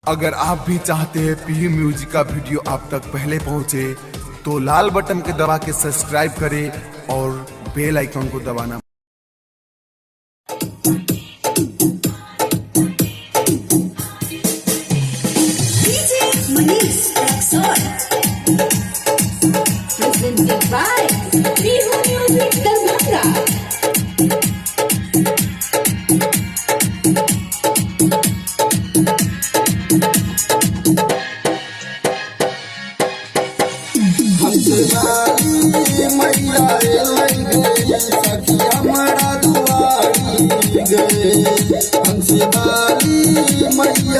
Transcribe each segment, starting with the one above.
अगर आप भी चाहते हैं पीयू म्यूजिक का वीडियो आप तक पहले पहुंचे तो लाल बटन के दबा के सब्सक्राइब करें और बेल आइकन को दबाना। Presented by Piyू Music Darbhanga। मैया सखी हमारा दुआरी गए हंसवाली मैया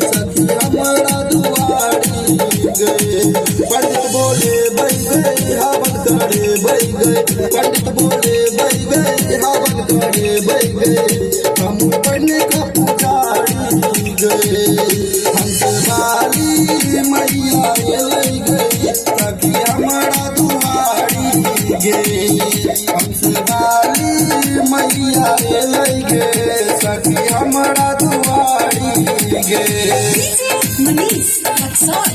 सखी हमारा दुआरी गए। पंडित बोले बह गए हवन करे बह गए, पंडित बोले बह गए हवन करे बह गए, हम बन का पुजारी गए हंसवाली मैया सखी हमारा दुआरी गे हंसवाली मैया सखी हमारा दुआरी गे। Manish Rexon।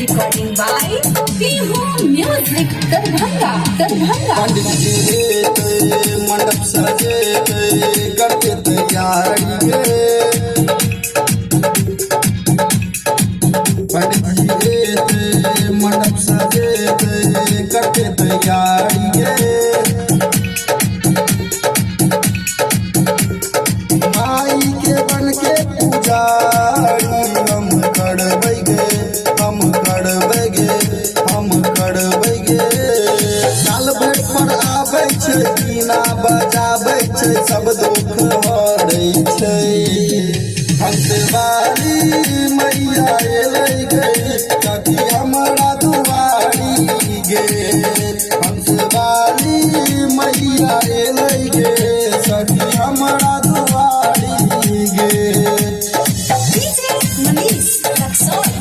Recording by Piyू Music Darbhanga। पंडित जी रे मंडप सजे करके तैयारी गे, पंडित जी रे मंडप सजे करके तैयारी गे। माई के बन के पुजारी हम करबै गे, हम करबै गे, हम करबै गे। साल भर पर आबै छै बीना बजाबै छै सब दुख हरै छै हंसवाली मैया गे सखी हमारा दुआरी गे हंसवाली मैया गे सखी हमारा दुआरी गे। Manish Rexon।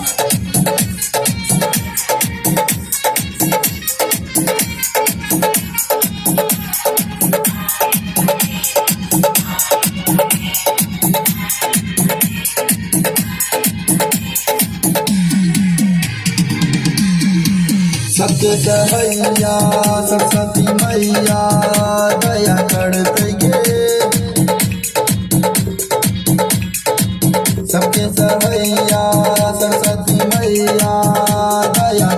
सबके सहैया सरस्वती मैया दया करते गे, सबके सहैया सरस्वती मैया दया